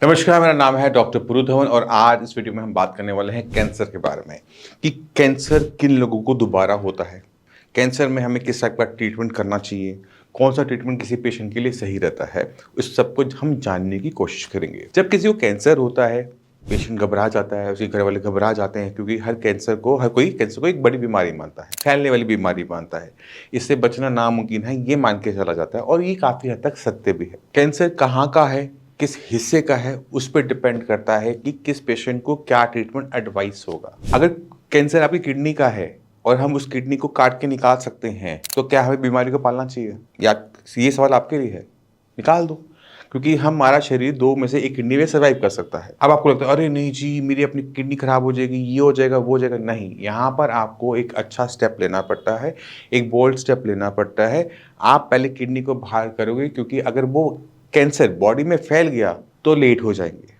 नमस्कार, मेरा नाम है डॉक्टर पुरु धवन और आज इस वीडियो में हम बात करने वाले हैं कैंसर के बारे में कि कैंसर किन लोगों को दोबारा होता है, कैंसर में हमें किस टाइप का ट्रीटमेंट करना चाहिए, कौन सा ट्रीटमेंट किसी पेशेंट के लिए सही रहता है, इस सब कुछ हम जानने की कोशिश करेंगे। जब किसी को कैंसर होता है, पेशेंट घबरा जाता है, उसके घर वाले घबरा जाते हैं क्योंकि हर कोई कैंसर को एक बड़ी बीमारी मानता है, फैलने वाली बीमारी मानता है। इससे बचना नामुमकिन है, ये मान के चला जाता है और ये काफ़ी हद तक सत्य भी है। कैंसर कहाँ का है, किस हिस्से का है, उस पर डिपेंड करता है कि किस पेशेंट को क्या ट्रीटमेंट एडवाइस होगा। अगर कैंसर आपकी किडनी का है और हम उस किडनी को काट के निकाल सकते हैं तो क्या हमें बीमारी को पालना चाहिए? या ये सवाल आपके लिए है, निकाल दो, क्योंकि हमारा शरीर दो में से एक किडनी में सर्वाइव कर सकता है। अब आपको लगता है अरे नहीं जी, मेरी अपनी किडनी खराब हो जाएगी, ये हो जाएगा, वो हो जाएगा। नहीं, यहाँ पर आपको एक अच्छा स्टेप लेना पड़ता है, एक बोल्ड स्टेप लेना पड़ता है। आप पहले किडनी को बाहर करोगे, क्योंकि अगर वो कैंसर बॉडी में फैल गया तो लेट हो जाएंगे।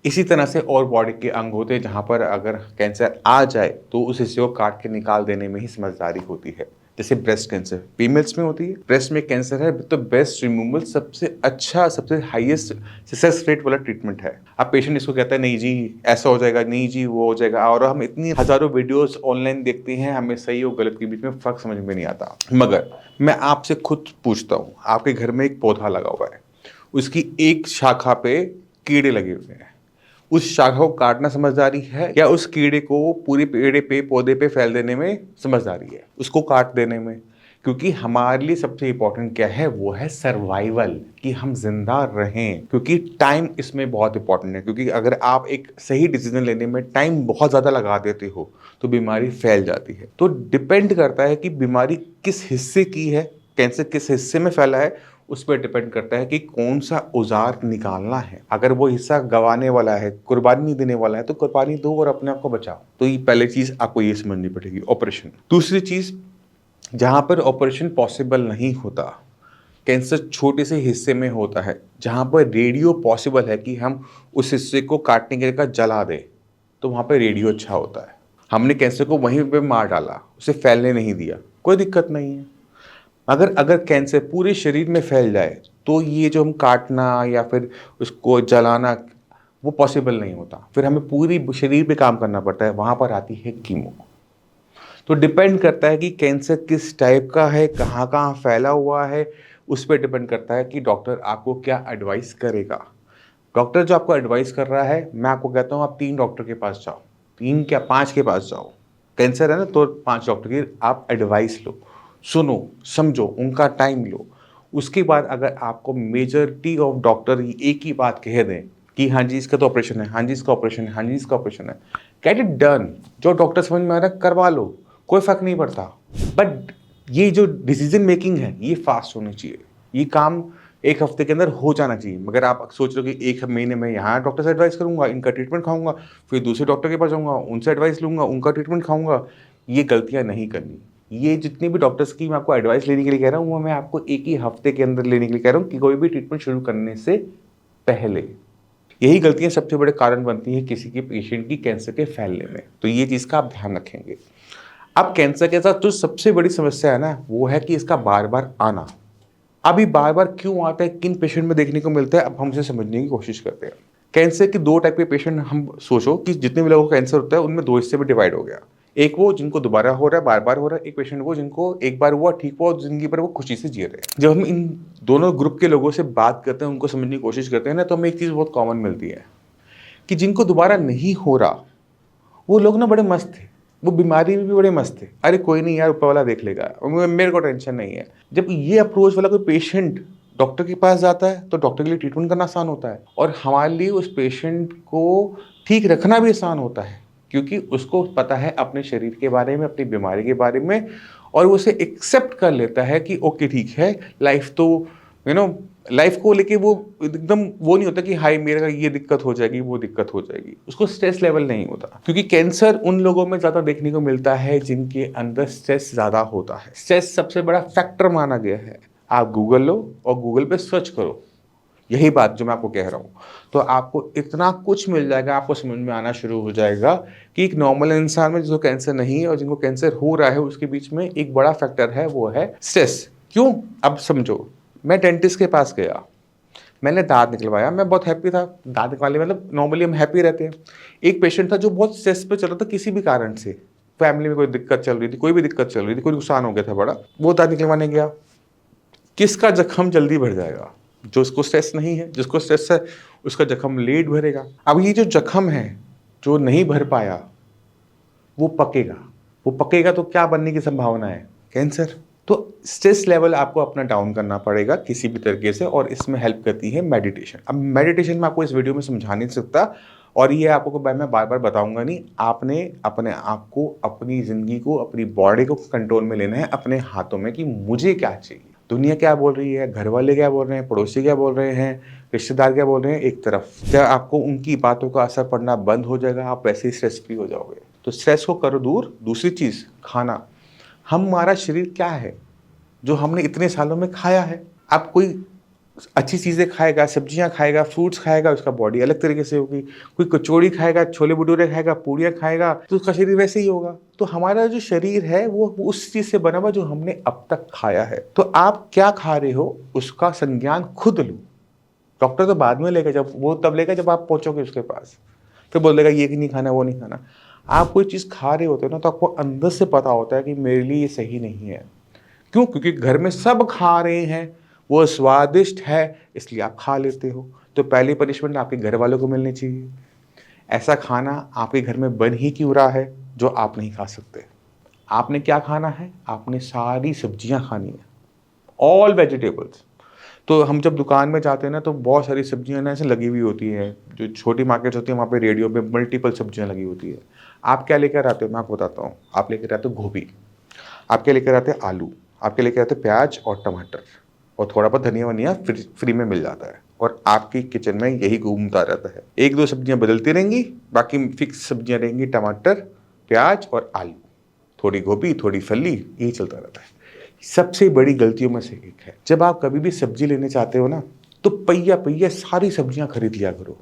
इसी तरह से और बॉडी के अंग होते हैं जहाँ पर अगर कैंसर आ जाए तो उस हिस्से को काट के निकाल देने में ही समझदारी होती है। जैसे ब्रेस्ट कैंसर फीमेल्स में होती है, ब्रेस्ट में कैंसर है तो ब्रेस्ट रिमूवल सबसे अच्छा, सबसे हाईएस्ट सक्सेस रेट वाला ट्रीटमेंट है। अब पेशेंट इसको कहता है नहीं जी ऐसा हो जाएगा, नहीं जी वो हो जाएगा, और हम इतनी हजारों वीडियोस ऑनलाइन देखते हैं, हमें सही और गलत के बीच में फर्क समझ में नहीं आता। मगर मैं आपसे खुद पूछता हूँ, आपके घर में एक पौधा लगा हुआ है, उसकी एक शाखा पे कीड़े लगे हुए हैं, उस शाखा को काटना समझदारी है या उस कीड़े को पूरे पेड़ पे, पौधे पे फैल देने में समझदारी है, उसको काट देने में? क्योंकि हमारे लिए सबसे इंपॉर्टेंट क्या है, वो है सर्वाइवल, कि हम जिंदा रहें। क्योंकि टाइम इसमें बहुत इंपॉर्टेंट है, क्योंकि अगर आप एक सही डिसीजन लेने में टाइम बहुत ज़्यादा लगा देते हो तो बीमारी फैल जाती है। तो डिपेंड करता है कि बीमारी किस हिस्से की है, कैंसर किस हिस्से में फैला है, उस पर डिपेंड करता है कि कौन सा औजार निकालना है। अगर वो हिस्सा गंवाने वाला है, कुर्बानी देने वाला है, तो कुर्बानी दो और अपने आप को बचाओ। तो ये पहली चीज आपको ये समझनी पड़ेगी, ऑपरेशन। दूसरी चीज, जहां पर ऑपरेशन पॉसिबल नहीं होता, कैंसर छोटे से हिस्से में होता है, जहां पर रेडियो पॉसिबल है कि हम उस हिस्से को काटने के लिए जला दें, तो वहां पर रेडियो अच्छा होता है। हमने कैंसर को वहीं पे मार डाला, उसे फैलने नहीं दिया, कोई दिक्कत नहीं है। अगर अगर कैंसर पूरे शरीर में फैल जाए तो ये जो हम काटना या फिर उसको जलाना, वो पॉसिबल नहीं होता। फिर हमें पूरी शरीर पे काम करना पड़ता है, वहाँ पर आती है कीमो। तो डिपेंड करता है कि कैंसर किस टाइप का है, कहाँ कहाँ फैला हुआ है, उस पर डिपेंड करता है कि डॉक्टर आपको क्या एडवाइस करेगा। डॉक्टर जो आपको एडवाइस कर रहा है, मैं आपको कहता हूँ आप 3 डॉक्टर के पास जाओ, 3 क्या 5 के पास जाओ। कैंसर है ना, तो 5 डॉक्टर की आप एडवाइस लो, सुनो, समझो, उनका टाइम लो। उसके बाद अगर आपको मेजॉरिटी ऑफ डॉक्टर एक ही बात कह दें कि हाँ जी इसका तो ऑपरेशन है, हाँ जी इसका ऑपरेशन है, हाँ जी इसका ऑपरेशन है, गेट इट डन। जो डॉक्टर समझ में आ रहा है करवा लो, कोई फर्क नहीं पड़ता। बट ये जो डिसीजन मेकिंग है ये फास्ट होनी चाहिए, ये काम 1 हफ्ते के अंदर हो जाना चाहिए। मगर आप सोच रहे हो कि 1 महीने में यहाँ डॉक्टर से एडवाइस करूंगा, इनका ट्रीटमेंट खाऊंगा, फिर दूसरे डॉक्टर के पास जाऊंगा, उनसे एडवाइस लूंगा, उनका ट्रीटमेंट खाऊंगा, ये गलतियां नहीं करनी। ये जितनी भी डॉक्टर्स की मैं आपको एडवाइस लेने के लिए कह रहा हूँ, वो मैं आपको 1 ही हफ्ते के अंदर लेने के लिए कह रहा हूँ, कि कोई भी ट्रीटमेंट शुरू करने से पहले। यही गलतियां सबसे बड़े कारण बनती हैं किसी के पेशेंट की कैंसर के फैलने में। तो ये चीज़ का आप ध्यान रखेंगे। अब कैंसर के साथ जो सबसे बड़ी समस्या है ना, वो है कि इसका बार बार आना। अभी बार बार क्यों आता है, किन पेशेंट में देखने को मिलता है, अब हम इसे समझने की कोशिश करते हैं। कैंसर के 2 टाइप के पेशेंट, हम सोचो कि जितने भी लोगों को कैंसर होता है उनमें 2 हिस्से में डिवाइड हो गया। एक वो जिनको दोबारा हो रहा है, बार बार हो रहा है, एक पेशेंट वो जिनको एक बार हुआ, ठीक हुआ और जिंदगी भर वो खुशी से जी रहे हैं। जब हम इन दोनों ग्रुप के लोगों से बात करते हैं, उनको समझने की कोशिश करते हैं ना, तो हमें एक चीज़ बहुत कॉमन मिलती है कि जिनको दोबारा नहीं हो रहा, वो लोग ना बड़े मस्त थे, वो बीमारी में भी बड़े मस्त थे। अरे कोई नहीं यार, ऊपर वाला देख लेगा, मेरे को टेंशन नहीं है। जब ये अप्रोच वाला कोई पेशेंट डॉक्टर के पास जाता है तो डॉक्टर के लिए ट्रीटमेंट करना आसान होता है, और हमारे लिए उस पेशेंट को ठीक रखना भी आसान होता है, क्योंकि उसको पता है अपने शरीर के बारे में, अपनी बीमारी के बारे में, और वो उसे एक्सेप्ट कर लेता है कि ओके ठीक है, लाइफ तो यू नो लाइफ को लेके वो एकदम वो नहीं होता कि हाय मेरा ये दिक्कत हो जाएगी, वो दिक्कत हो जाएगी। उसको स्ट्रेस लेवल नहीं होता, क्योंकि कैंसर उन लोगों में ज़्यादा देखने को मिलता है जिनके अंदर स्ट्रेस ज़्यादा होता है। स्ट्रेस सबसे बड़ा फैक्टर माना गया है। आप गूगल लो और गूगल पे सर्च करो यही बात जो मैं आपको कह रहा हूँ, तो आपको इतना कुछ मिल जाएगा, आपको समझ में आना शुरू हो जाएगा कि एक नॉर्मल इंसान में जिसको कैंसर नहीं है और जिनको कैंसर हो रहा है, उसके बीच में एक बड़ा फैक्टर है, वो है स्ट्रेस। क्यों? अब समझो, मैं डेंटिस्ट के पास गया, मैंने दाँत निकलवाया, मैं बहुत हैप्पी था। दाँत निकलवाने मतलब नॉर्मली हम हैप्पी रहते हैं। एक पेशेंट था जो बहुत स्ट्रेस पे चल रहा था किसी भी कारण से, फैमिली में कोई दिक्कत चल रही थी, कोई भी दिक्कत चल रही थी, कोई नुकसान हो गया था बड़ा, वो दाँत निकलवाने गया। किसका ज़ख्म जल्दी भर जाएगा? जो उसको स्ट्रेस नहीं है, जिसको स्ट्रेस है उसका ज़ख्म लेट भरेगा। अब ये जो ज़ख्म है, जो नहीं भर पाया, वो पकेगा। वो पकेगा तो क्या बनने की संभावना है? कैंसर। तो स्ट्रेस लेवल आपको अपना डाउन करना पड़ेगा किसी भी तरीके से, और इसमें हेल्प करती है मेडिटेशन। अब मेडिटेशन मैं आपको इस वीडियो में समझा नहीं सकता, और ये आपको मैं बार-बार बताऊँगा नहीं। आपने अपने आप को, अपनी ज़िंदगी को, अपनी बॉडी को कंट्रोल में लेना है अपने हाथों में कि मुझे क्या चाहिए। दुनिया क्या बोल रही है, घर वाले क्या बोल रहे हैं, पड़ोसी क्या बोल रहे हैं, रिश्तेदार क्या बोल रहे हैं, एक तरफ। जब आपको उनकी बातों का असर पड़ना बंद हो जाएगा, आप वैसे ही स्ट्रेस फ्री हो जाओगे। तो स्ट्रेस को करो दूर। दूसरी चीज़, खाना। हमारा शरीर क्या है? जो हमने इतने सालों में खाया है। अब कोई अच्छी चीज़ें खाएगा, सब्जियाँ खाएगा, फ्रूट्स खाएगा, उसका बॉडी अलग तरीके से होगी। कोई कचौड़ी खाएगा, छोले-भटूरे खाएगा, पूड़ियाँ खाएगा, तो उसका शरीर वैसे ही होगा। तो हमारा जो शरीर है वो उस चीज़ से बना हुआ जो हमने अब तक खाया है। तो आप क्या खा रहे हो उसका संज्ञान खुद लो। डॉक्टर तो बाद में लेगा, तब लेगा जब आप पहुँचोगे उसके पास। फिर बोलेगा ये नहीं खाना, वो नहीं खाना। आप कोई चीज़ खा रहे होते हो ना, तो आपको अंदर से पता होता है कि मेरे लिए ये सही नहीं है। क्यों? क्योंकि घर में सब खा रहे हैं, वो स्वादिष्ट है, इसलिए आप खा लेते हो। तो पहली पनिशमेंट आपके घर वालों को मिलनी चाहिए। ऐसा खाना आपके घर में बन ही क्यों रहा है जो आप नहीं खा सकते? आपने क्या खाना है? आपने सारी सब्जियाँ खानी है, ऑल वेजिटेबल्स। तो हम जब दुकान में जाते हैं ना, तो बहुत सारी सब्जियाँ ना ऐसे लगी हुई होती हैं। जो छोटी मार्केट्स होती हैं वहाँ पे रेडियो पे मल्टीपल सब्जियाँ लगी होती है। आप क्या लेकर आते हो? मैं आपको बताता हूँ। आप लेकर आते हो गोभी, आपके लेकर आते हैं आलू, आपके लेकर आते हैं प्याज और टमाटर, और थोड़ा बहुत धनिया-वनिया फ्री में मिल जाता है, और आपकी किचन में यही घूमता रहता है। 1-2 सब्जियाँ बदलती रहेंगी, बाकी फिक्स सब्जियाँ रहेंगी, टमाटर, प्याज और आलू। थोड़ी गोभी, थोड़ी फली, यही चलता रहता है। सबसे बड़ी गलतियों में से एक है, जब आप कभी भी सब्जी लेने जाते हो ना, तो पहिया-पहिया सारी सब्जियाँ खरीद लिया करो।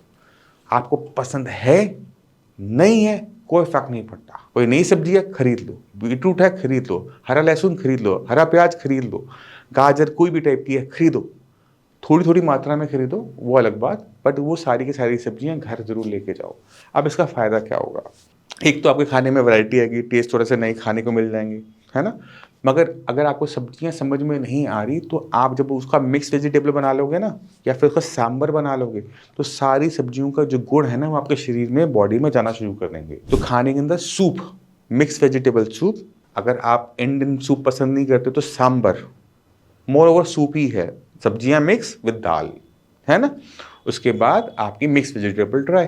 आपको पसंद है, नहीं है, कोई फ़र्क नहीं पड़ता। कोई नई सब्ज़ी है, खरीद लो। बीटरूट है, खरीद लो। हरा लहसुन खरीद लो, हरा प्याज खरीद लो, गाजर कोई भी टाइप की है, खरीदो। थोड़ी-थोड़ी मात्रा में खरीदो, वो अलग बात, बट वो सारी की सारी सब्जियाँ घर ज़रूर लेके जाओ। अब इसका फ़ायदा क्या होगा? एक तो आपके खाने में वैरायटी आएगी, टेस्ट थोड़े से नए खाने को मिल जाएँगे, है ना? मगर अगर आपको सब्जियाँ समझ में नहीं आ रही, तो आप जब उसका मिक्स वेजिटेबल बना लोगे ना, या फिर उसका सांभर बना लोगे, तो सारी सब्जियों का जो गुण है ना, वो आपके शरीर में, बॉडी में जाना शुरू कर देंगे। तो खाने के अंदर सूप, मिक्स वेजिटेबल सूप, अगर आप इंडियन सूप पसंद नहीं करते तो सांभर, मोर ओवर सूप ही है, सब्जियाँ मिक्स विद दाल, है ना? उसके बाद आपकी मिक्स वेजिटेबल ड्राई।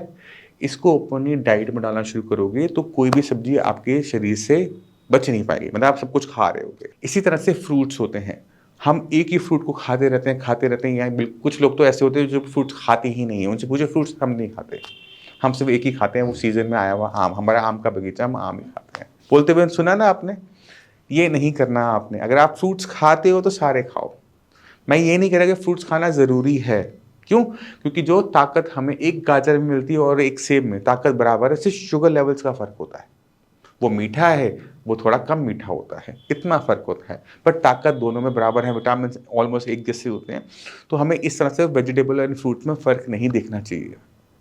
इसको अपनी डाइट में डालना शुरू करोगे तो कोई भी सब्जी आपके शरीर से बच नहीं पाएगी, मतलब आप सब कुछ खा रहे होगे। इसी तरह से फ्रूट्स होते हैं, हम एक ही फ्रूट को खाते रहते हैं, या कुछ लोग तो ऐसे होते हैं जो फ्रूट्स खाते ही नहीं हैं, उनसे पूछो फ्रूट्स हम नहीं खाते, हम सिर्फ एक ही खाते हैं, वो सीजन में आया हुआ आम, हमारा आम का बगीचा, हम आम ही खाते हैं। बोलते हुए सुना ना आपने? ये नहीं करना आपने। अगर आप फ्रूट्स खाते हो तो सारे खाओ। मैं ये नहीं कह रहा कि फ्रूट्स खाना ज़रूरी है। क्यों? क्योंकि जो ताकत हमें एक गाजर में मिलती है और एक सेब में, ताकत बराबर है, सिर्फ शुगर लेवल्स का फ़र्क होता है। वो मीठा है, वो थोड़ा कम मीठा होता है, इतना फ़र्क होता है। बट ताकत दोनों में बराबर है, विटामिन्स ऑलमोस्ट एक जैसे होते हैं। तो हमें इस तरह से वेजिटेबल एंड फ्रूट में फ़र्क नहीं देखना चाहिए।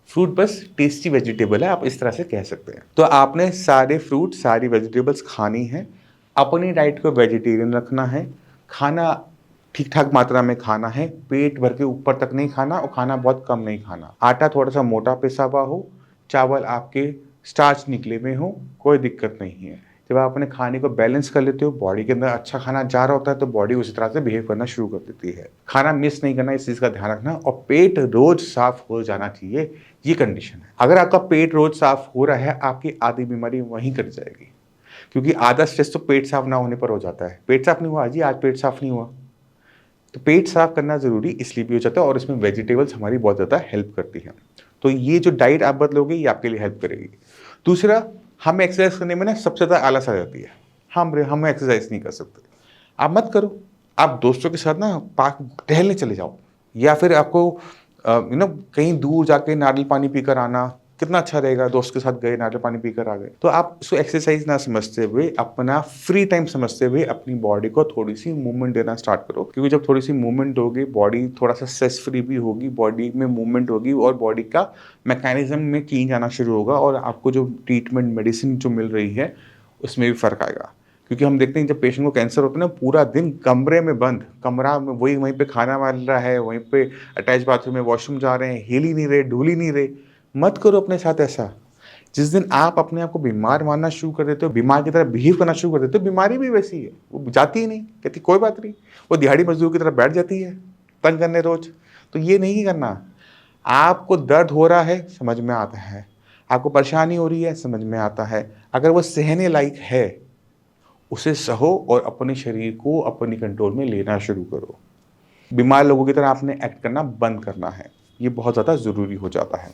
फ्रूट बस टेस्टी वेजिटेबल है, आप इस तरह से कह सकते हैं। तो आपने सारे फ्रूट, सारी वेजिटेबल्स खानी है। अपनी डाइट को वेजिटेरियन रखना है। खाना ठीक-ठाक मात्रा में खाना है, पेट भर के ऊपर तक नहीं खाना, और खाना बहुत कम नहीं खाना। आटा थोड़ा-सा मोटा पिसा हुआ हो, चावल आपके स्टार्च निकले हुए हों, कोई दिक्कत नहीं है। जब आप अपने खाने को बैलेंस कर लेते हो, बॉडी के अंदर अच्छा खाना जा रहा होता है, तो बॉडी उसी तरह से बिहेव करना शुरू कर देती है। खाना मिस नहीं करना, इस चीज़ का ध्यान रखना, और पेट रोज़ साफ हो जाना चाहिए, ये कंडीशन है। अगर आपका पेट रोज़ साफ हो रहा है, आपकी आधी बीमारी वहीं कट जाएगी। क्योंकि आधा स्ट्रेस तो पेट साफ ना होने पर हो जाता है। पेट साफ नहीं हुआ, जी आज पेट साफ नहीं हुआ। तो पेट साफ करना ज़रूरी इसलिए भी हो जाता है, और इसमें वेजिटेबल्स हमारी बहुत ज़्यादा हेल्प करती हैं। तो ये जो डाइट आप बदलोगे, ये आपके लिए हेल्प करेगी। दूसरा, हमें एक्सरसाइज करने में ना सबसे ज़्यादा आलस आ जाती है। हम एक्सरसाइज नहीं कर सकते। आप मत करो। आप दोस्तों के साथ ना पार्क टहलने चले जाओ, या फिर आपको कहीं दूर जाके नारियल पानी पीकर आना, कितना अच्छा रहेगा, दोस्त के साथ गए, नारियल पानी पीकर आ गए। तो आप इसको एक्सरसाइज ना समझते हुए, अपना फ्री टाइम समझते हुए अपनी बॉडी को थोड़ी सी मूवमेंट देना स्टार्ट करो, क्योंकि जब थोड़ी सी मूवमेंट दोगे, बॉडी थोड़ा सा स्ट्रेस फ्री भी होगी, बॉडी में मूवमेंट होगी और बॉडी का मैकेनिज्म में चेंज आना शुरू होगा और आपको जो ट्रीटमेंट मेडिसिन जो मिल रही है उसमें भी फ़र्क आएगा। क्योंकि हम देखते हैं जब पेशेंट को कैंसर होता है ना, पूरा दिन कमरे में बंद, कमरा में वही वहीं पे खाना बन रहा है, वहीं पे अटैच बाथरूम में वॉशरूम जा रहे हैं, हिल ही नहीं रहे, डुल ही नहीं रहे। मत करो अपने साथ ऐसा। जिस दिन आप अपने आप को बीमार मानना शुरू कर देते हो, बीमार की तरह बिहेव करना शुरू कर देते हो, बीमारी भी वैसी है, वो जाती ही नहीं, कहती कोई बात नहीं, वो दिहाड़ी मजदूर की तरह बैठ जाती है तंग करने रोज। तो ये नहीं करना। आपको दर्द हो रहा है, समझ में आता है, आपको परेशानी हो रही है, समझ में आता है, अगर वो सहने लायक है उसे सहो और अपने शरीर को अपनी कंट्रोल में लेना शुरू करो। बीमार लोगों की तरह आपने एक्ट करना बंद करना है, ये बहुत ज़्यादा ज़रूरी हो जाता है।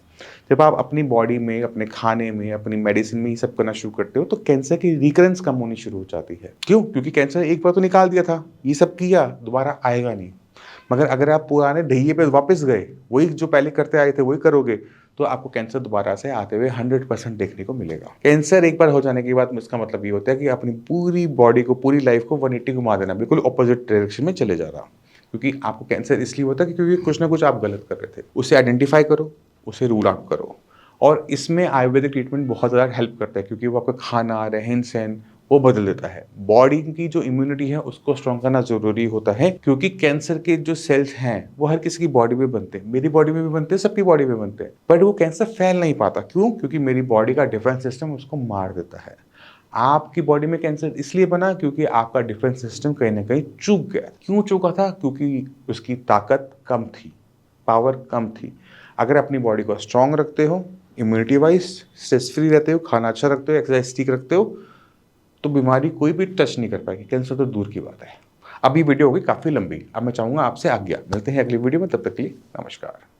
जब आप अपनी बॉडी में, अपने खाने में, अपनी मेडिसिन में ये सब करना शुरू करते हो तो कैंसर की रिकरेंस कम होनी शुरू हो जाती है। क्यों? क्योंकि कैंसर एक बार तो निकाल दिया था, ये सब किया, दोबारा आएगा नहीं। मगर अगर आप पुराने ढैये पे वापस गए, वही जो पहले करते आए थे वही करोगे, तो आपको कैंसर दोबारा से आते हुए 100% देखने को मिलेगा। कैंसर एक बार हो जाने के बाद इसका मतलब ये होता है कि अपनी पूरी बॉडी को, पूरी लाइफ को 180 घुमा देना, बिल्कुल ऑपोजिट डायरेक्शन में चले जा रहा। क्योंकि आपको कैंसर इसलिए होता है क्योंकि कुछ ना कुछ आप गलत कर रहे थे। उसे आइडेंटिफाई करो, उसे रूल आउट करो। और इसमें आयुर्वेदिक ट्रीटमेंट बहुत ज़्यादा हेल्प करता है, क्योंकि वो आपका खाना, रहन-सहन वो बदल देता है। बॉडी की जो इम्यूनिटी है उसको स्ट्रॉन्ग करना ज़रूरी होता है, क्योंकि कैंसर के जो सेल्स हैं वो हर किसी की बॉडी में बनते हैं, मेरी बॉडी में भी बनते हैं, सबकी बॉडी में बनते हैं, बट वो कैंसर फैल नहीं पाता। क्यों? क्योंकि मेरी बॉडी का डिफेंस सिस्टम उसको मार देता है। आपकी बॉडी में कैंसर इसलिए बना क्योंकि आपका डिफेंस सिस्टम कहीं ना कहीं चूक गया। क्यों चूका था? क्योंकि उसकी ताकत कम थी, पावर कम थी। अगर अपनी बॉडी को स्ट्रांग रखते हो, इम्यूनिटी वाइज स्ट्रेस फ्री रहते हो, खाना अच्छा रखते हो, एक्सरसाइज ठीक रखते हो, तो बीमारी कोई भी टच नहीं कर पाएगी। कैंसर तो दूर की बात है। अब ये वीडियो होगी काफ़ी लंबी, अब मैं चाहूँगा आपसे आज्ञा। मिलते हैं अगली वीडियो में, तब तक के लिए नमस्कार।